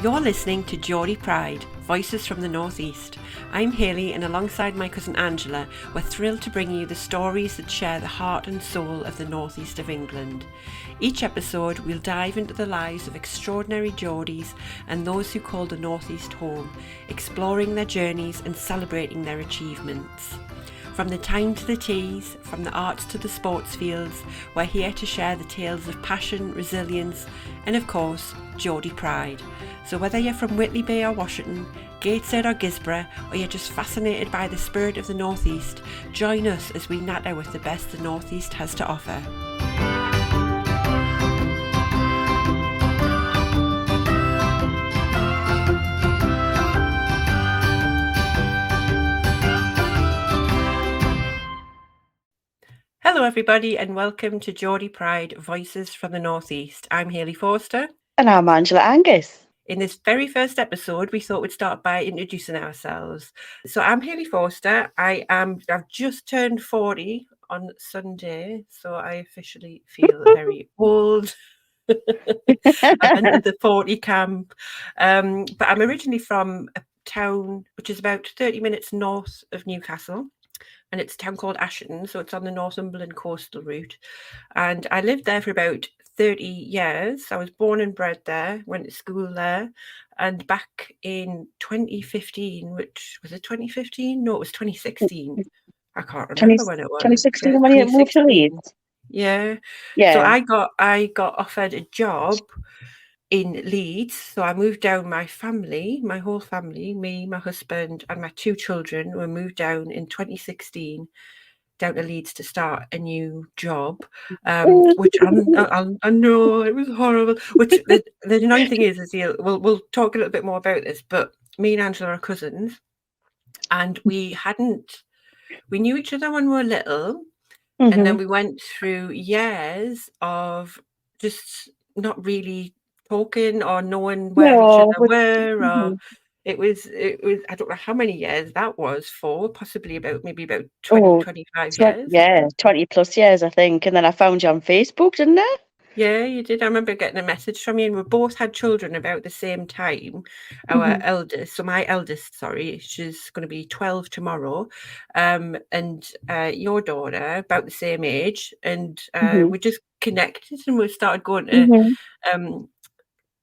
You're listening to Geordie Pride, Voices from the Northeast. I'm Hayley, and alongside my cousin Angela, we're thrilled to bring you the stories that share the heart and soul of the northeast of England. Each episode, we'll dive into the lives of extraordinary Geordies and those who call the northeast home, exploring their journeys and celebrating their achievements. From the time to the teas, from the arts to the sports fields, we're here to share the tales of passion, resilience, and of course, Geordie Pride. So whether you're from Whitley Bay or Washington, Gateshead or Gisborough, or you're just fascinated by the spirit of the Northeast, join us as we natter with the best the Northeast has to offer. Hello everybody and welcome to Geordie Pride, Voices from the Northeast. I'm Hayley Forster. And I'm Angela Angus. In this very first episode, we thought we'd start by introducing ourselves. So I'm Hayley Forster. I've just turned 40 on Sunday, so I officially feel very old. I've entered the 40 camp. But I'm originally from a town which is about 30 minutes north of Newcastle. And it's a town called Ashton, so it's on the Northumberland coastal route. And I lived there for about 30 years. I was born and bred there, went to school there. And back in 2015, which was it 2015? No, it was 2016. I can't remember when it was. 2016 when you moved to Leeds. Yeah. Yeah. So I got offered a job in Leeds. So I moved down, my whole family, me, my husband and my two children were moved down in 2016 down to Leeds to start a new job, which I know it was horrible. Which the annoying thing is we'll talk a little bit more about this, but me and Angela are cousins, and we knew each other when we were little, and then we went through years of just not really talking or knowing where each other were, or it was I don't know how many years that was for, possibly about 20, 25 years. Yeah, 20 plus years, I think. And then I found you on Facebook, didn't I? Yeah, you did. I remember getting a message from you, and we both had children about the same time. Our eldest, so my eldest, she's going to be 12 tomorrow, and your daughter about the same age, and we just connected and we started going to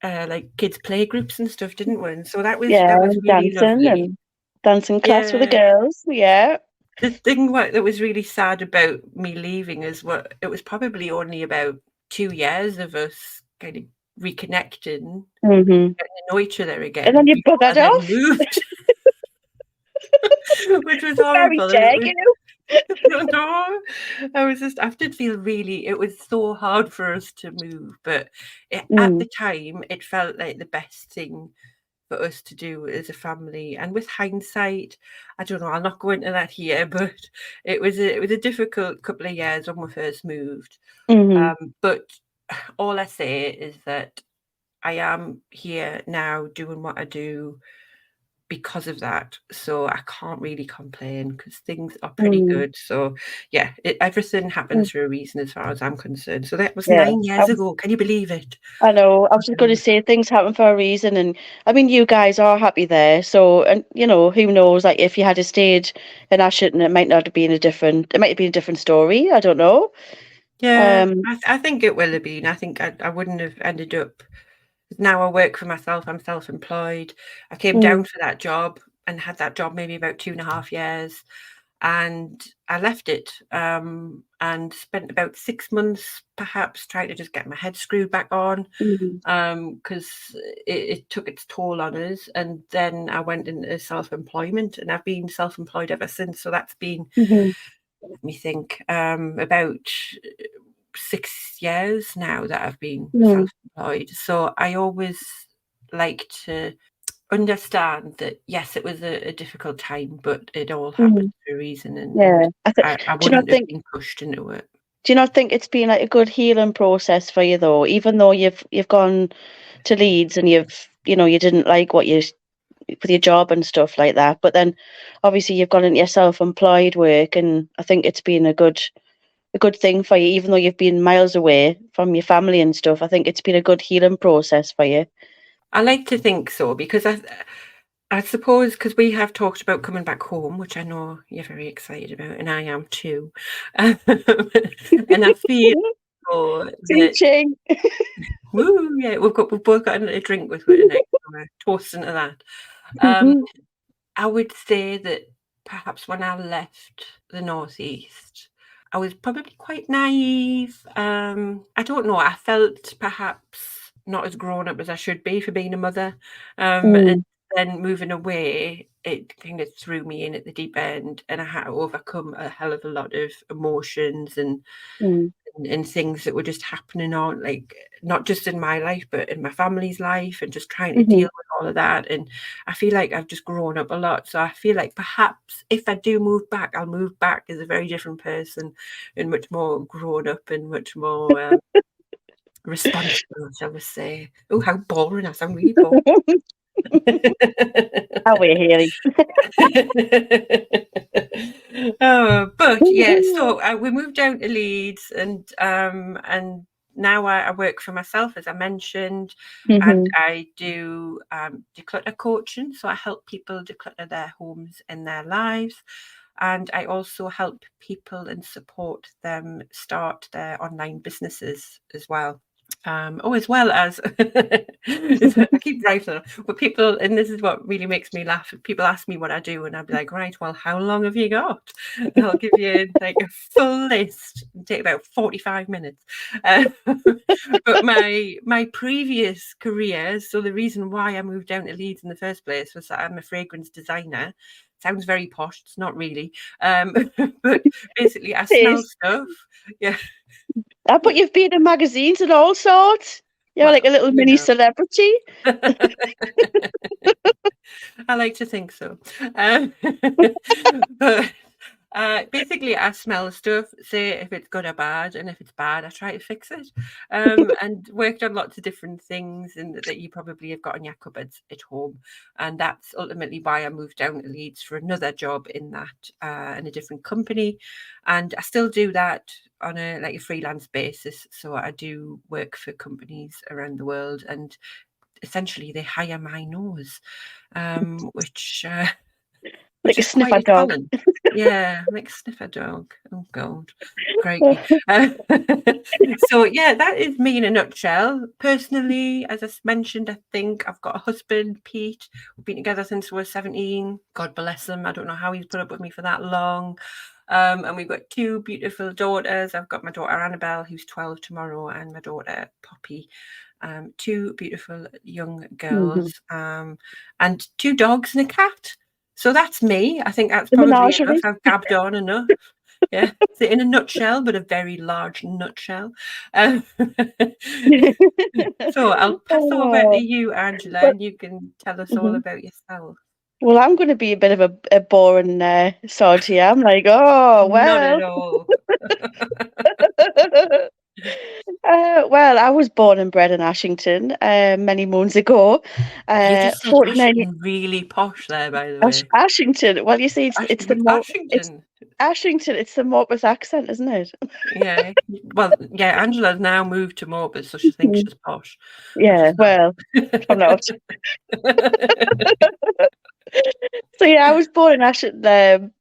like kids play groups and stuff, didn't we? And so that was really lovely. And dancing class with the girls. Yeah. The thing that was really sad about me leaving is it was probably only about 2 years of us kind of reconnecting, getting to know each other again. And then you buggered off. Moved. Which was horrible. No, I did feel really, it was so hard for us to move, but at the time it felt like the best thing for us to do as a family. And with hindsight, I don't know, I'll not go into that here, but it was a difficult couple of years when we first moved. But all I say is that I am here now doing what I do because of that, so I can't really complain because things are pretty good. So yeah, everything happens for a reason as far as I'm concerned. So that was 9 years ago. Can you believe it? I know. I was just going to say things happen for a reason, and I mean you guys are happy there. So, and you know, who knows? Like if you had stayed in Ashton, it might have been a different story. I don't know. Yeah, I think it will have been. I think I wouldn't have ended up. Now I work for myself. I'm self-employed. I came down for that job and had that job maybe about 2.5 years, and I left it and spent about 6 months perhaps trying to just get my head screwed back on, because it took its toll on us. And then I went into self-employment, and I've been self-employed ever since. So that's been, let me think, about 6 years now that I've been self-employed. So I always like to understand that yes, it was a difficult time, but it all happened for a reason, and I wouldn't have been pushed into it. Do you not think it's been like a good healing process for you though, even though you've gone to Leeds and you didn't like what you with your job and stuff like that, but then obviously you've gone into your self-employed work, and I think it's been a good thing for you, even though you've been miles away from your family and stuff. I think it's been a good healing process for you. I like to think so because I suppose because we have talked about coming back home, which I know you're very excited about, and I am too. And I feel so that Teaching. woo, yeah, we've both got a drink with it tonight. So we're toasting to that. Um, I would say that perhaps when I left the Northeast, I was probably quite naive. I don't know. I felt perhaps not as grown up as I should be for being a mother. And Mm, then moving away, it kind of threw me in at the deep end, and I had to overcome a hell of a lot of emotions mm, and things that were just happening on, like, not just in my life, but in my family's life, and just trying to mhm. deal with all of that. And I feel like I've just grown up a lot. So I feel like perhaps if I do move back, I'll move back as a very different person and much more grown up and much more responsible, shall we say. Oh, how boring. I sound really boring. Are we, Hayley? Oh, but yeah, so we moved down to Leeds, and now I work for myself, as I mentioned, and Mhm, I do declutter coaching. So I help people declutter their homes and their lives, and I also help people and support them start their online businesses as well. As well as I keep writing, but people, and this is what really makes me laugh. People ask me what I do, and I'll be like, right, well, how long have you got? And I'll give you like a full list. It'll take about 45 minutes. Uh, but my previous career, so the reason why I moved down to Leeds in the first place was that I'm a fragrance designer. Sounds very posh. It's not really. But basically, I it smell is. stuff. Yeah. But you've been in magazines and all sorts. You're like a Well, little you mini know. celebrity. I like to think so. Um, but basically, I smell stuff, say if it's good or bad, and if it's bad, I try to fix it. And worked on lots of different things and that you probably have got in your cupboards at home. And that's ultimately why I moved down to Leeds for another job in in a different company. And I still do that on a freelance basis. So I do work for companies around the world, and essentially they hire my nose, which Like which a is quite sniffer a dog. talent. Yeah, like sniffer dog. Oh god, crikey. So yeah, that is me in a nutshell. Personally, as mentioned, I think I've got a husband, Pete. We've been together since we were 17. God bless him. I don't know how he's put up with me for that long. And we've got two beautiful daughters. I've got my daughter Annabelle, who's 12 tomorrow, and my daughter Poppy. Two beautiful young Mhm. girls, and two dogs and a cat. So that's me. I think that's The probably enough. menagerie. I've gabbed on enough. Yeah, so in a nutshell, but a very large nutshell. Um, so I'll pass over to Oh, you, Angela, but and you can tell us all mhm. about yourself. Well, I'm going to be a bit of a boring sod here. I'm like, oh Not at well. all. Well, I was born and bred in Ashington many moons ago. You just said 49 Ashington really posh there, by the way. Ashington. Well, you see, it's Ashington. Ashington. It's the Morpeth accent, isn't it? Yeah. Well, yeah, Angela's now moved to Morbid, so she thinks Mhm. she's posh, but Yeah. she's not. Well, I'm not. So yeah, I was born in Ashington.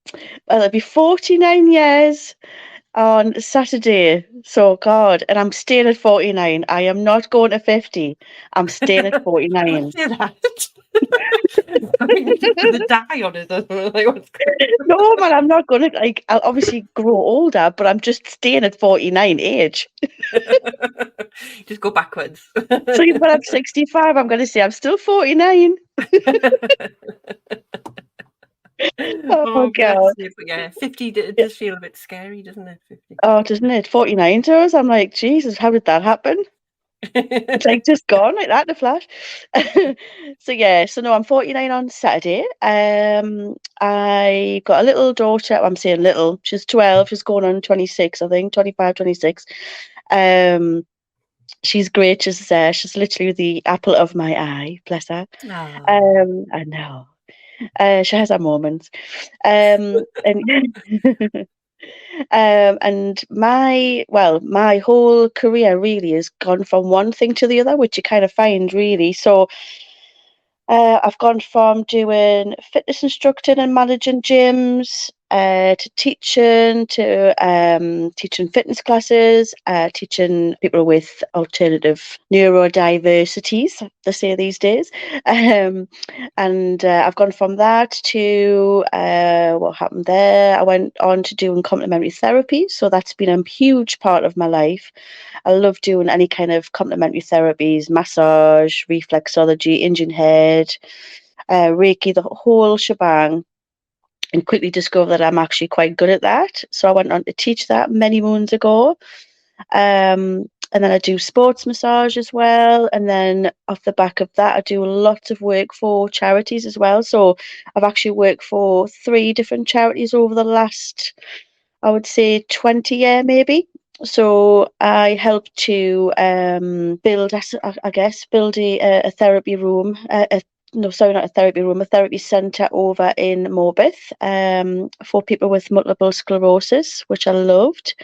Well, it'll be 49 years on Saturday. So God, and I'm staying at 49. I am not going to 50. I'm staying at Don't 49. say that. I mean, you don't put the die on it. Like, what's No, man, I'm not gonna like. I'll obviously grow older, but I'm just staying at 49 age. Just go backwards. So when I'm 65, I'm gonna say I'm still 49. Oh Oh, bless God. you. But yeah, 50 does feel a bit scary, doesn't it? 50. Oh, doesn't it? 49 to us. I'm like, Jesus, how did that happen? It's like just gone like that in a flash. So yeah, so no, I'm 49 on Saturday. I got a little daughter. I'm saying little. She's 12. She's going on 26, I think, 25, 26. Um, she's great. She's literally the apple of my eye. Bless her. Oh. I know. She has her moments. And and my whole career really has gone from one thing to the other, which you kind of find really. So I've gone from doing fitness instructing and managing gyms to teaching fitness classes, teaching people with alternative neurodiversities, they say these days. And I've gone from that to what happened there. I went on to doing complementary therapy, so that's been a huge part of my life. I love doing any kind of complementary therapies, massage, reflexology, Indian head, Reiki, the whole shebang, and quickly discovered that I'm actually quite good at that. So I went on to teach that many moons ago. And then I do sports massage as well. And then off the back of that, I do lots of work for charities as well. So I've actually worked for 3 different charities over the last, I would say, 20 year maybe. So I helped to build, I guess, build a therapy room, no, sorry, not a therapy room, a therapy centre over in Morbith for people with multiple sclerosis, which I loved.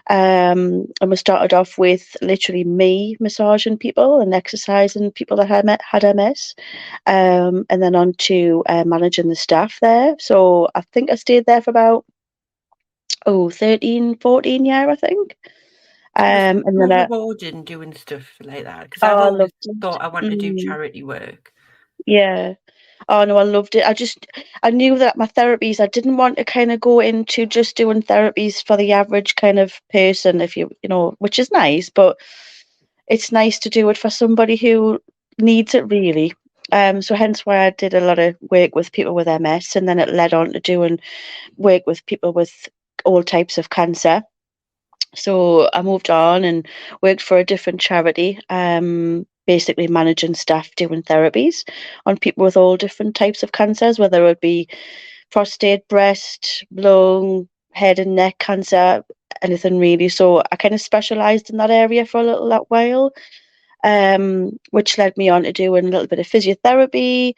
And we started off with literally me massaging people and exercising people that had MS, and then on to managing the staff there. So I think I stayed there for about 13, 14 years, I think. Was it And so then rewarding doing stuff like that? Because I've I always loved it. thought I want to do charity work. Yeah. Oh no, I loved it. I knew that my therapies, I didn't want to kind of go into just doing therapies for the average kind of person, if you know, which is nice, but it's nice to do it for somebody who needs it really. So hence why I did a lot of work with people with MS, and then it led on to doing work with people with all types of cancer. So I moved on and worked for a different charity, basically managing staff doing therapies on people with all different types of cancers, whether it be prostate, breast, lung, head and neck cancer, anything really. So I kind of specialised in that area for a little while, which led me on to doing a little bit of physiotherapy,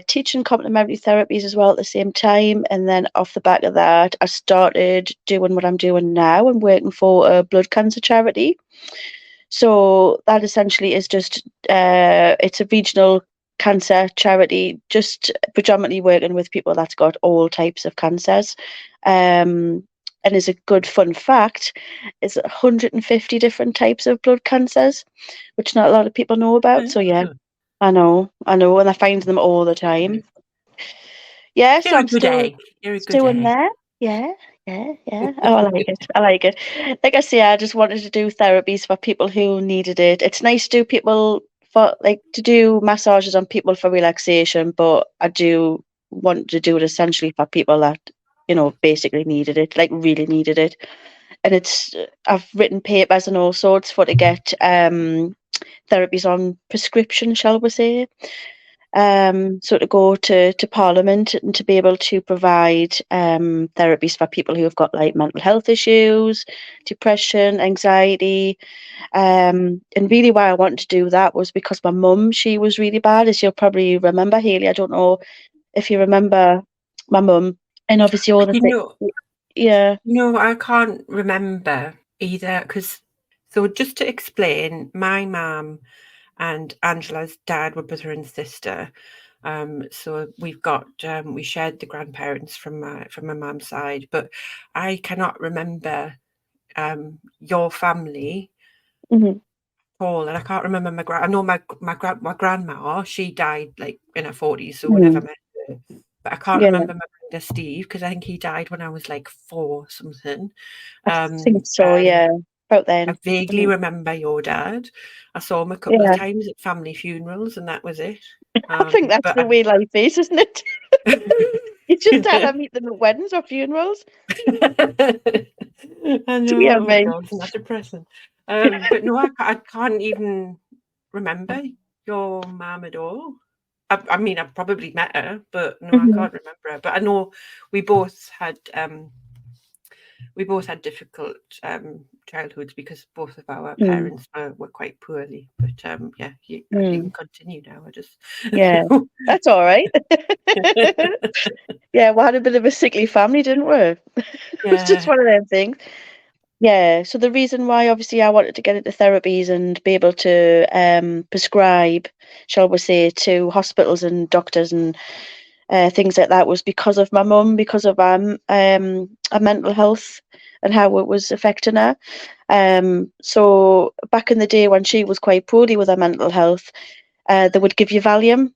teaching complementary therapies as well at the same time. And then off the back of that, I started doing what I'm doing now and working for a blood cancer charity. So that essentially is just, it's a regional cancer charity, just predominantly working with people that's got all types of cancers. And as a good fun fact, is 150 different types of blood cancers, which not a lot of people know about. So yeah, Oh, I know, and I find them all the time. Yeah, so you're a I'm good egg. You're a good still in egg. there. Yeah, yeah, yeah. Oh, I like it. I like it. Like I say, I just wanted to do therapies for people who needed it. It's nice to do people for like to do massages on people for relaxation, but I do want to do it essentially for people that, you know, basically needed it, like really needed it. And it's I've written papers and all sorts for to get therapies on prescription, shall we say. So to go to Parliament and to be able to provide therapies for people who have got like mental health issues, depression, anxiety. And really why I wanted to do that was because my mum, she was really bad, as you'll probably remember, Hayley. I don't know if you remember my mum, and obviously all the You things. know, Yeah. no, I can't remember either. Because so just to explain, my mum and Angela's dad were brother and sister. So we've got we shared the grandparents from my mum's side, but I cannot remember your family Hmm. all, and I can't remember I know my grandma, she died like in her 40s, so we never Mm. met her. But I can't Yeah, remember my brother Steve because I think he died when I was like 4 something. I think so. And Yeah, about I then. vaguely Mm. remember your dad. I saw him a couple of Yeah, times at family funerals, and that was it. I think that's But the way life is, isn't it? You just either meet them at weddings or funerals. I know. Yeah, Oh me. God, isn't that depressing? But no, I can't even remember your mum at all. I mean, I've probably met her, but no, I Mhm. can't remember her. But I know we both had um, we both had difficult childhoods because both of our Mm. parents were quite poorly. But yeah, you Mm. can continue now. I just Yeah, that's all right. Yeah, we had a bit of a sickly family, didn't we? It was just yeah. one of them things. Yeah, so the reason why obviously I wanted to get into therapies and be able to prescribe, shall we say, to hospitals and doctors and things like that was because of my mum, because of her mental health and how it was affecting her. So back in the day when she was quite poorly with her mental health, they would give you Valium,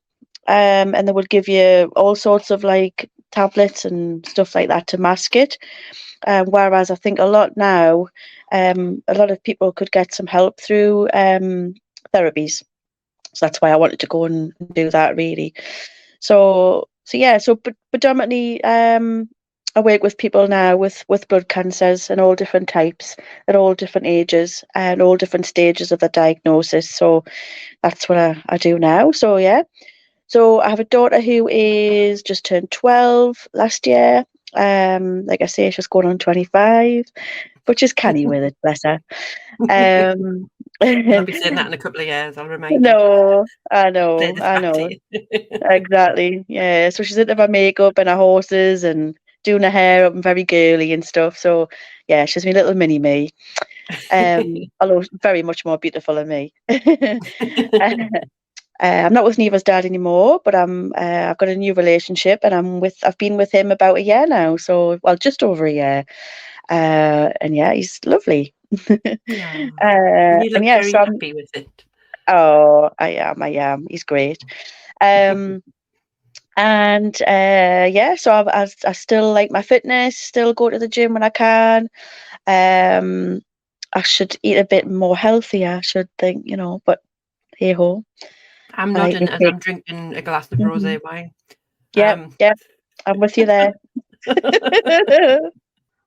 and they would give you all sorts of like tablets and stuff like that to mask it. Whereas I think a lot now, a lot of people could get some help through therapies. So that's why I wanted to go and do that really. So yeah, so but predominantly I work with people now with blood cancers and all different types at all different ages and all different stages of the diagnosis. So that's what I do now. So yeah. So I have a daughter who is just turned 12 last year. Like I say, she's going on 25, but she's canny with it, bless her. Um, I'll be saying that in a couple of years. I'll remind her. no, Play this I back to know. you. Exactly. Yeah. So she's into her makeup and her horses and doing her hair up and very girly and stuff. So yeah, she's my little mini me. Although very much more beautiful than me. I'm not with Neva's dad anymore, but I've got a new relationship and I've been with him about a year now. So well, just over a year. And yeah, he's lovely. Yeah. And you And look yeah, very so happy with it. I am. He's great. Um, And yeah, so I still like my fitness, still go to the gym when I can. Um, I should eat a bit more healthy, I should think, but hey ho, I'm I like nodding my as cake. I'm drinking a glass of Hmm. rosé wine. Yep, Um, yep, I'm with you there.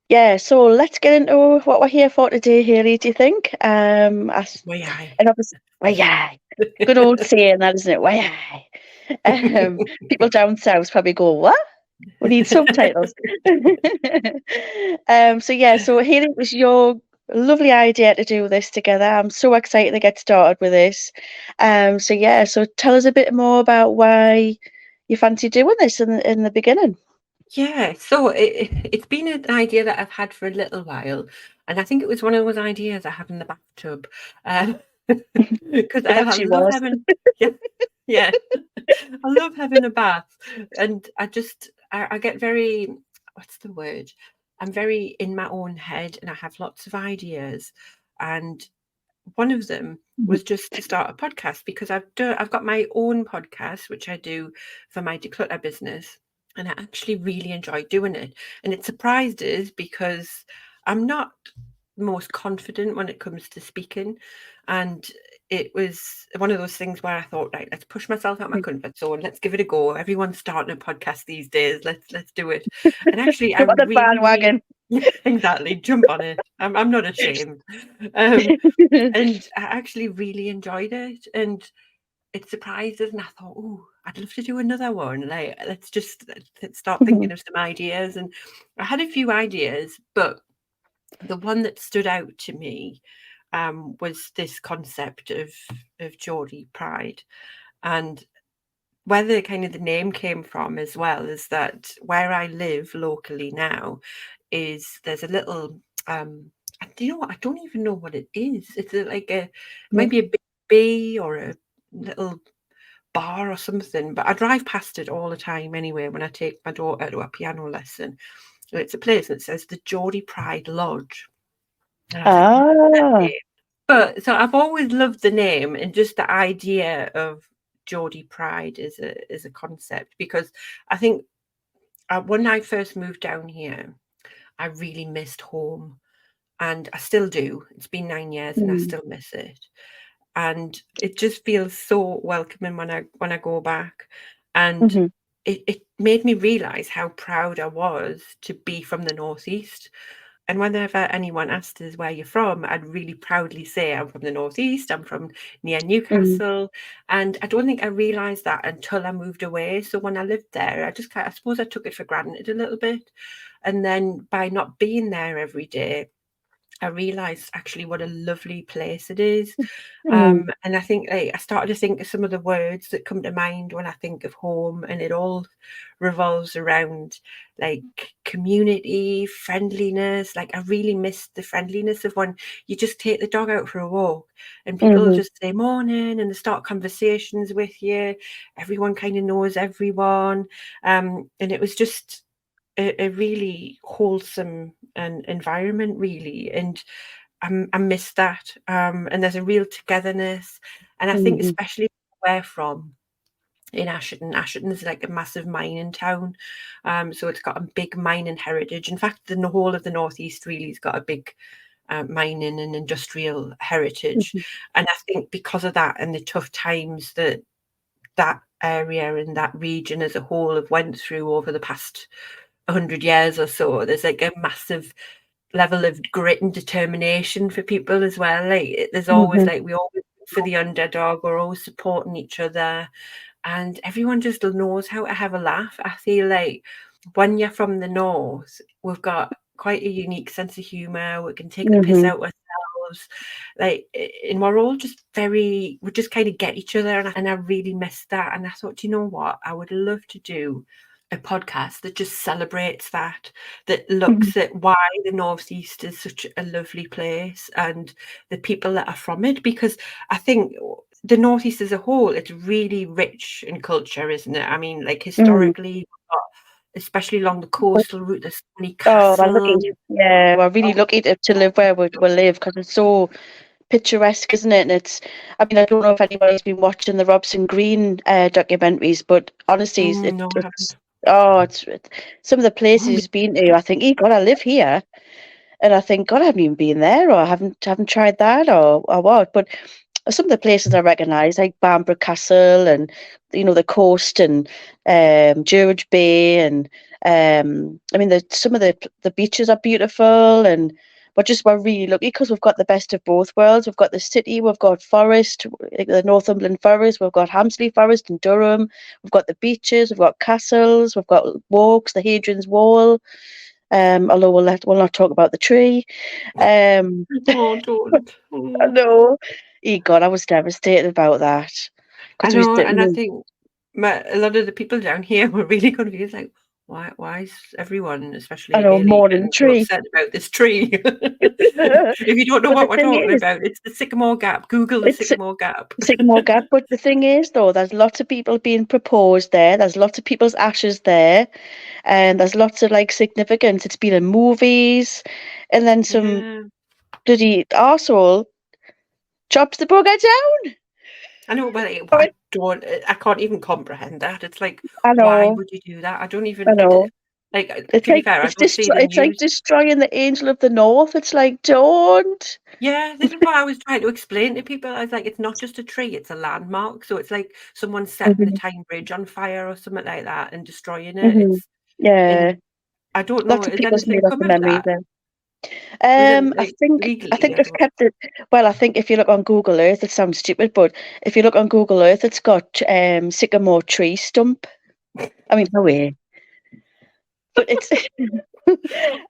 Yeah, so let's get into what we're here for today, Hayley. Do you think? Way aye. And obviously, why yeah, good old saying that, isn't it? Why yeah. People down south probably go, what? We need subtitles. So yeah, so Haley, it was your lovely idea to do this together. I'm so excited to get started with this. So yeah, so tell us a bit more about why you fancy doing this in the beginning. Yeah, so it's been an idea that I've had for a little while, and I think it was one of those ideas I have in the bathtub, because It I actually love was. having yeah, yeah, I love having a bath, and I get very, what's the word? I'm very in my own head, and I have lots of ideas, and one of them Mhm. was just to start a podcast because I've got my own podcast which I do for my declutter business, and I actually really enjoy doing it. And it surprised us because I'm not most confident when it comes to speaking, and it was one of those things where I thought, right, let's push myself out my comfort zone, let's give it a go. Everyone's starting a podcast these days. Let's do it. And actually, I Jump on the really, bandwagon. really exactly jump on it. I'm not ashamed. Um, and I actually really enjoyed it, and it surprised us, and I thought, "Oh, I'd love to do another one. Like, let's start Mhm, thinking of some ideas." And I had a few ideas, but the one that stood out to me was this concept of Geordie Pride, and where the kind of the name came from as well is that where I live locally now is there's a little you know what, I don't even know what it is. It's like a, it might mhm. be a big bee or a little bar or something, but I drive past it all the time anyway when I take my daughter to a piano lesson. And it's a place that says the Geordie Pride Lodge. And I was like, "What's that Ah. name?" But so I've always loved the name and just the idea of Geordie Pride is a concept, because I think when I first moved down here, I really missed home, and I still do. It's been 9 years and I Mm, still miss it. And it just feels so welcoming when I go back. And mhm, it made me realise how proud I was to be from the Northeast. And whenever anyone asked us where you're from, I'd really proudly say I'm from the Northeast, I'm from near mm, Newcastle. And I don't think I realised that until I moved away. So when I lived there, I suppose I took it for granted a little bit. And then by not being there every day, I realised actually what a lovely place it is. Mm, And I think like I started to think of some of the words that come to mind when I think of home, and it all revolves around like community, friendliness. Like I really missed the friendliness of when you just take the dog out for a walk and people mhm, just say morning and they start conversations with you. Everyone kind of knows everyone. And it was just a really wholesome environment, really, and I miss that. And there's a real togetherness, and I think mhm, especially where from in Asherton. Asherton is like a massive mining town, so it's got a big mining heritage. In fact, the whole of the northeast really has got a big mining and industrial heritage, mhm, and I think because of that and the tough times that that area and that region as a whole have went through over the past 100 years or so, there's like a massive level of grit and determination for people as well. Like there's always mhm, like we always look for the underdog, we're always supporting each other, and everyone just knows how to have a laugh. I feel like when you're from the north, we've got quite a unique sense of humour. We can take the piss mhm, out ourselves, like, and we're all just very. We just kind of get each other, and I really miss that. And I thought, you know what, I would love to do a podcast that just celebrates that, that mhm, looks at why the Northeast is such a lovely place and the people that are from it. Because I think the Northeast as a whole, it's really rich in culture, isn't it? I mean, like mhm. historically, we've got, especially along the coastal route, there's so many Oh, we're castles. lucky. Yeah, we're really Oh, lucky to live where we live because it's so picturesque, isn't it? And it's, I mean, I don't know if anybody's been watching the Robson Green documentaries, but honestly, no, I haven't. oh, some of the places he's been to, I think, God, I live here. And I think, God, I haven't even been there, or I haven't tried that, or what. But some of the places I recognise, like Bamburgh Castle, and the coast, and George Bay, and I mean, some of the beaches are beautiful, and we're really lucky because we've got the best of both worlds. We've got the city, we've got forest, like the Northumberland Forest, we've got Hamsley Forest in Durham, we've got the beaches, we've got castles, we've got walks, the Hadrian's Wall. Although we'll not talk about the tree. Oh, don't. I Oh. know. God, I was devastated about that I because we know, and I didn't. think a lot of the people down here were really confused, like, why is everyone, I especially know Hayley, more than the getting so tree. upset about this tree? If you don't know But the what we're thing talking is, about, it's the Sycamore Gap. Google the it's Sycamore Gap. Sycamore Gap. But the thing is, though, there's lots of people being proposed there. There's lots of people's ashes there, and there's lots of like significance. It's been in movies, and then some Yeah, bloody arsehole chops the bugger down. I know, but I I can't even comprehend that. It's like, I why know, would you do that? I don't I even, know. like, It's to be like fair, I don't see the it's like news. destroying the Angel of the North. It's like, don't. Yeah, this is what I was trying to explain to people. I was like, it's not just a tree, it's a landmark. So it's like someone setting the Hmm. Tyne Bridge on fire or something like that and destroying it. Hmm. And Yeah, I don't know, lots of has people's anything made lots come of of memories that? there. Was it I like think legally? I they've don't. kept it. Well, I think if you look on Google Earth, it sounds stupid, but if you look on Google Earth, it's got sycamore tree stump. I mean, no way, but it's.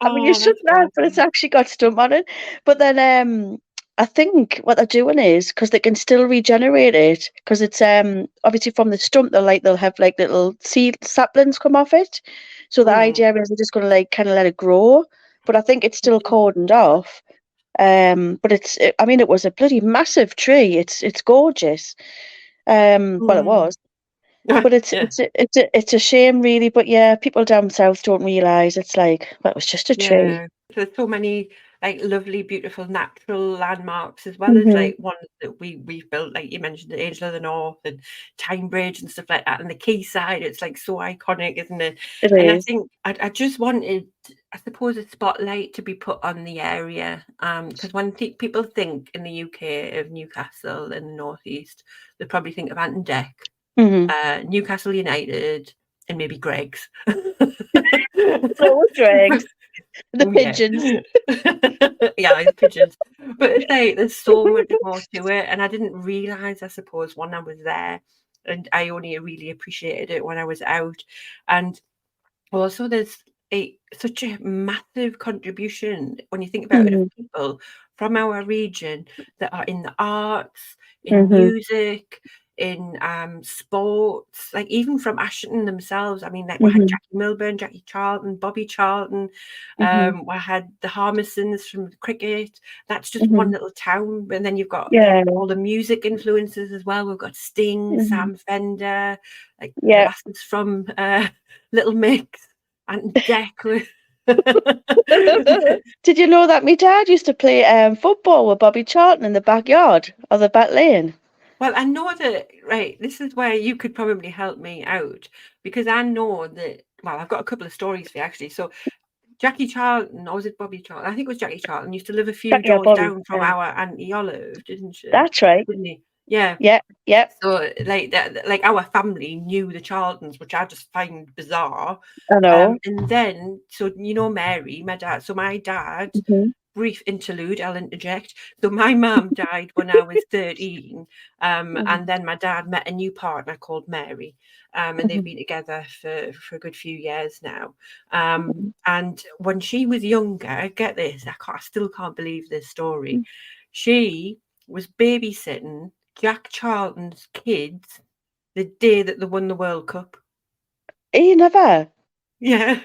I mean, you Oh, that's shouldn't have, but it's awesome. actually got stump on it. But then, I think what they're doing is because they can still regenerate it because it's obviously from the stump they'll have like little seed saplings come off it. So the Mm. idea is they're just going to like kind of let it grow. But I think it's still cordoned off. But I mean, it was a bloody massive tree. It's gorgeous. Well, it Mm. was, but Yeah, it's a shame, really. But yeah, people down south don't realise it's like, well, it was just a tree. yeah. There's so many like lovely, beautiful natural landmarks as well as Hmm. like ones that we've built, like you mentioned, the Angel of the North and Tyne Bridge and stuff like that, and the quayside. It's like so iconic, isn't it? It And I is. think I just wanted, I suppose, a spotlight to be put on the area, because when people think in the UK of Newcastle and the Northeast, they probably think of Ant and Dec, Hmm. Newcastle United, and maybe Greggs. So dregs. The Oh yeah. pigeons. Yeah, it's pigeons. But it's like there's so much more to it, and I didn't realise, I suppose, when I was there, and I only really appreciated it when I was out. And also there's such a massive contribution when you think about it of Mhm. people from our region that are in the arts, in Mhm. music, in sports, like even from Ashton themselves. I mean, like we had Mhm. Jackie Milburn, Jackie Charlton, Bobby Charlton, Mhm. we had the Harmisons from cricket. That's just one Mhm. little town. And then you've got Yeah. all the music influences as well. We've got Sting, Mhm. Sam Fender, like the Yeah. lasses from Little Mix and Declan. Did you know that my dad used to play football with Bobby Charlton in the backyard or the back lane? Well, I know that, right, this is where you could probably help me out because I know that, well, I've got a couple of stories for you actually. So Jackie Charlton, or was it Bobby Charlton? I think it was Jackie Charlton, used to live a few Yeah, doors Bobby. down from Yeah. our Auntie Olive, didn't she? That's right. Didn't he? Yeah. Yeah. Yeah. So like that, like our family knew the Charltons, which I just find bizarre. I know. And then, so you know Mary, my dad. So my dad, Mhm. brief interlude, I'll interject. So my mum died when I was 13, Mhm. and then my dad met a new partner called Mary, and they've Mhm. been together for a good few years now. Mhm. And when she was younger, get this, I still can't believe this story. She was babysitting Jack Charlton's kids the day that they won the World Cup. You never. Yeah.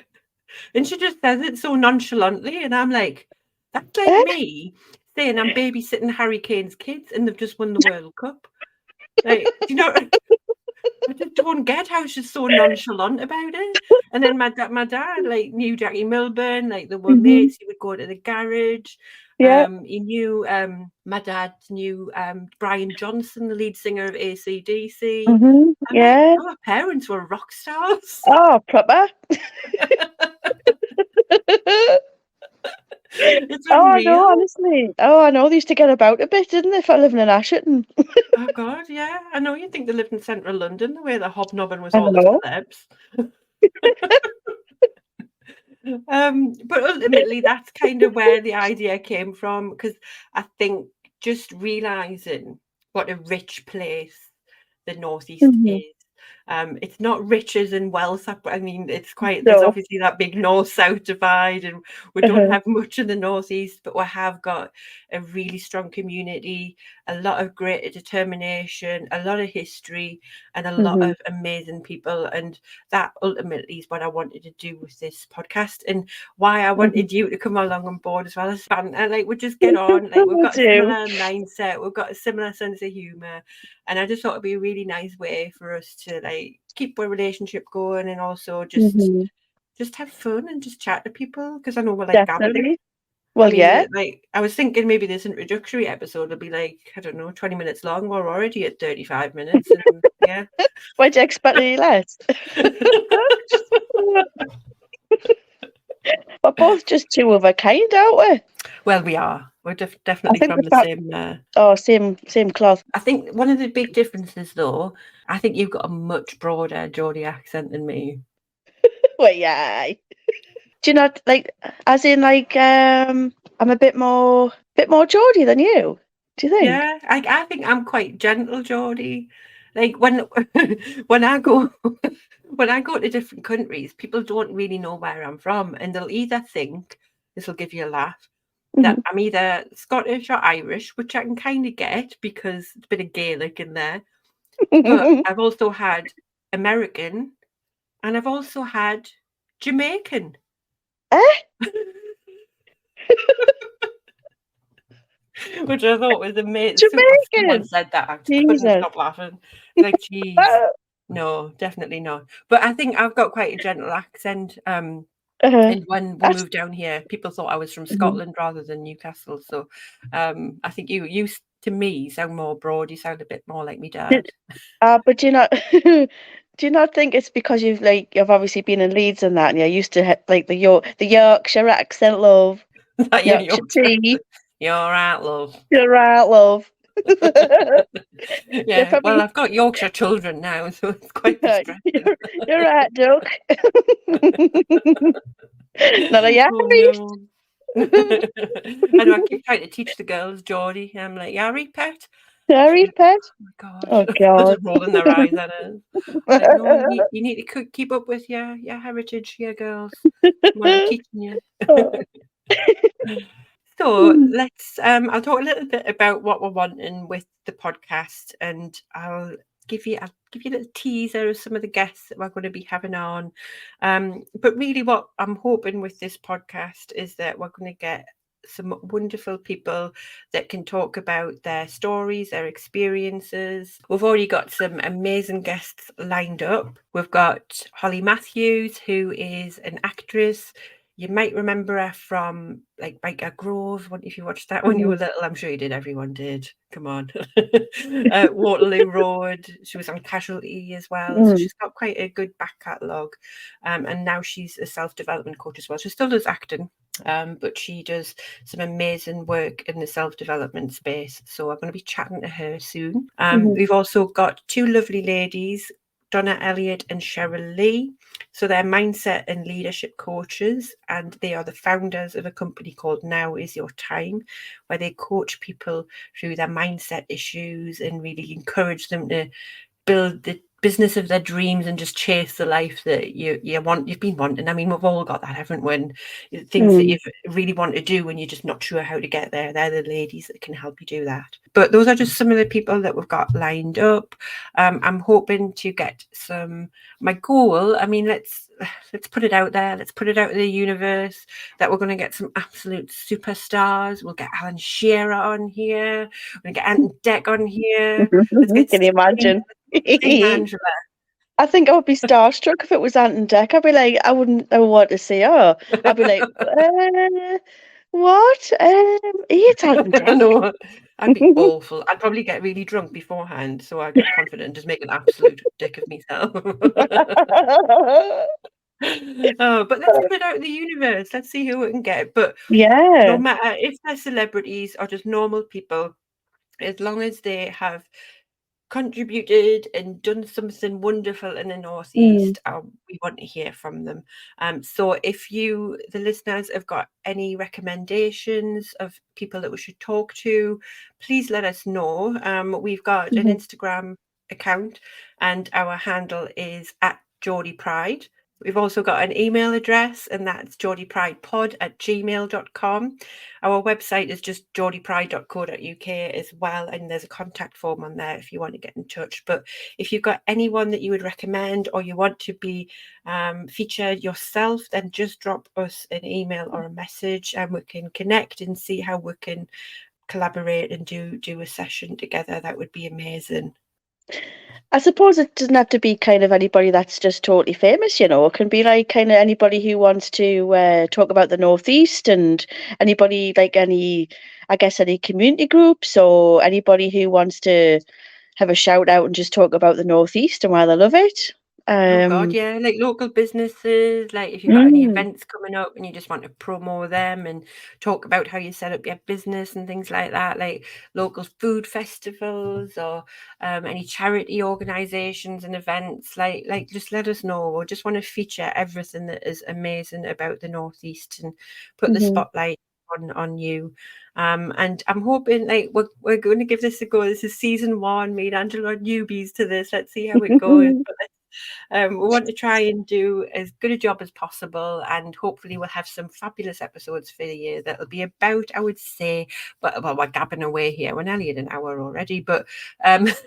And she just says it so nonchalantly, and I'm like, that's like Eh? me saying I'm babysitting Harry Kane's kids and they've just won the World Cup. Like, do you know? I just don't get how she's so nonchalant about it. And then my dad, like knew Jackie Milburn, like they were Mhm. mates. He would go to the garage. Yeah. He knew my dad knew Brian Johnson, the lead singer of AC/DC. Mhm. I'm like, Yeah. our parents were rock stars. Oh, proper. It's Oh, I know, unreal. honestly. Oh, I know. They used to get about a bit, didn't they, for living in Ashton? Oh God, yeah. I know you think they lived in central London, the way they're hobnobbing with I all the know. celebs. But ultimately, that's kind of where the idea came from, because I think just realizing what a rich place the Northeast Mhm. is. It's not rich as in wealth. I mean, it's quite, there's No. obviously that big north-south divide, and we don't Uh-huh. have much in the Northeast, but we have got a really strong community, a lot of great determination, a lot of history, and a lot Mhm. of amazing people. And that ultimately is what I wanted to do with this podcast, and why I Mhm. wanted you to come along on board as well as banter. Like we just get on, like we've I got a do. similar mindset, we've got a similar sense of humor, and I just thought it'd be a really nice way for us to like keep our relationship going, and also Mhm. just have fun and just chat to people, because I know we're like gambling. Definitely. I Well, mean, yeah. like I was thinking maybe this introductory episode will be like, I don't know, 20 minutes long. We're already at 35 minutes, and yeah. Why'd you expect any less? We're both just two of a kind, aren't we? Well, we are. We're I definitely think from the the fact, same. oh, same cloth. I think one of the big differences, though, I think you've got a much broader Geordie accent than me. Well, yeah. Do you not like, as in like, I'm a bit more Geordie than you. Do you think? Yeah, I think I'm quite gentle, Geordie. Like when when I go when I go to different countries, people don't really know where I'm from, and they'll either think, this will give you a laugh, that Mhm. I'm either Scottish or Irish, which I can kind of get because it's a bit of Gaelic in there. But I've also had American, and I've also had Jamaican. Eh? Which I thought was amazing. Someone Jamaican. said that, I just couldn't Jesus. stop laughing. Like, geez, no, definitely not. But I think I've got quite a gentle accent. Uh-huh. And when we That's moved down here, people thought I was from mhm. Scotland rather than Newcastle. So I think you to me sound more broad. You sound a bit more like me Did, dad. but do you not do you not think it's because you've obviously been in Leeds and that, and you're used to like the Yorkshire accent, love, That your Yorkshire Yorkshire tea, accent. You're right, love. you're right, love. They Yeah, well, probably I've got Yorkshire children now, so it's quite distressing. you're right, duck. Not a Oh Yari. no. I know I keep trying to teach the girls Geordie. I'm like, Yari pet. Fairy pet? Oh my God. Oh They're God. just rolling their eyes at us. Like, no, you need to keep up with your heritage here, girls. Come on, I'm teaching you. Oh. So let's I'll talk a little bit about what we're wanting with the podcast, and I'll give you a little teaser of some of the guests that we're going to be having on. But really what I'm hoping with this podcast is that we're going to get some wonderful people that can talk about their stories, their experiences. We've already got some amazing guests lined up. We've got Holly Matthews, who is an actress. You might remember her from like Biker Grove. If you watched that when you were little, I'm sure you did. Everyone did. Come on. Waterloo Road. She was on Casualty as well. So she's got quite a good back catalogue. And now she's a self-development coach as well. She still does acting, but she does some amazing work in the self-development space. So I'm going to be chatting to her soon. We've also got two lovely ladies, Donna Elliott and Cheryl Lee. So they're mindset and leadership coaches, and they are the founders of a company called Now Is Your Time, where they coach people through their mindset issues and really encourage them to build the business of their dreams and just chase the life that you've been wanting. I mean, we've all got that, haven't we? Things that you really want to do and you're just not sure how to get there. They're the ladies that can help you do that. But those are just some of the people that we've got lined up. I'm hoping to get my goal. I mean, let's put it out there. Let's put it out in the universe that we're going to get some absolute superstars. We'll get Alan Shearer on here. We're going to get Ant and Dec on here. Let's get Can you imagine? Angela. I think I would be starstruck if it was Ant and Dec. I'd be like, I wouldn't know what to say. Oh, I'd be like, what? It's Ant and I Dec. know. I'd be awful. I'd probably get really drunk beforehand, so I'd get confident and just make an absolute dick of myself. Oh, but let's put it out in the universe. Let's see who we can get. But no Yeah. matter if they're celebrities or just normal people, as long as they have contributed and done something wonderful in the Northeast, we want to hear from them. So if you, the listeners, have got any recommendations of people that we should talk to, please let us know. We've got an Instagram account and our handle is at Geordie Pride. We've also got an email address, and that's geordiepridepod@gmail.com. Our website is just geordiepride.co.uk as well, and there's a contact form on there if you want to get in touch. But if you've got anyone that you would recommend or you want to be featured yourself, then just drop us an email or a message and we can connect and see how we can collaborate and do a session together. That would be amazing. I suppose it doesn't have to be kind of anybody that's just totally famous, you know. It can be like kind of anybody who wants to talk about the Northeast, and anybody like any community groups, or anybody who wants to have a shout out and just talk about the Northeast and why they love it. Oh God, yeah, like local businesses, like if you've got any Mm, events coming up and you just want to promo them and talk about how you set up your business and things like that, like local food festivals or any charity organisations and events, like just let us know. We just want to feature everything that is amazing about the Northeast and put the mhm. spotlight on you. And I'm hoping like we're going to give this a go. This is season 1. Me and Angela are newbies to this. Let's see how it goes. But we want to try and do as good a job as possible, and hopefully we'll have some fabulous episodes for the year that'll be about, I would say, but well, we're gabbing away here. We're nearly at an hour already, but let's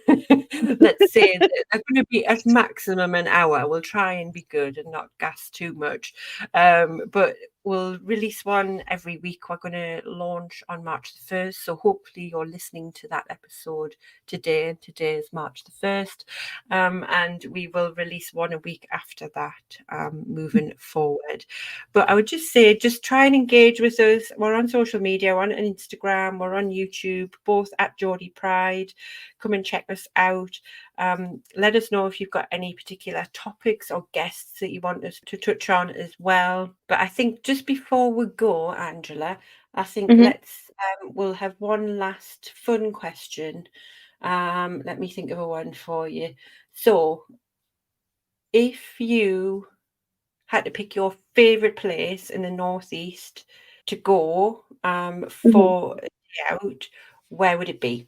say they're going to be at maximum an hour. We'll try and be good and not gas too much. But we'll release one every week. We're going to launch on March the 1st. So hopefully you're listening to that episode today. And today is March the 1st. And we will release one a week after that, moving forward. But I would just say, just try and engage with us. We're on social media, we're on Instagram, we're on YouTube, both at Geordie Pride. Come and check us out. Let us know if you've got any particular topics or guests that you want us to touch on as well. But I think just before we go, Angela, I think we'll have one last fun question. Let me think of a one for you. So, if you had to pick your favourite place in the Northeast to go for a day out, where would it be?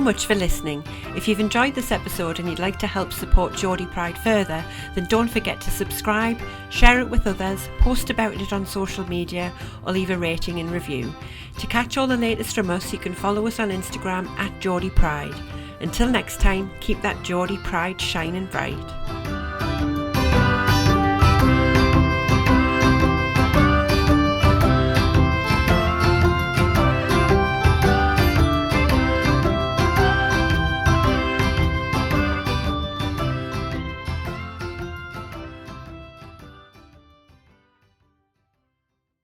so much for listening. If you've enjoyed this episode and you'd like to help support Geordie Pride further, then don't forget to subscribe, share it with others, post about it on social media, or leave a rating and review. To catch all the latest from us, you can follow us on Instagram at Geordie Pride. Until next time, keep that Geordie Pride shining bright.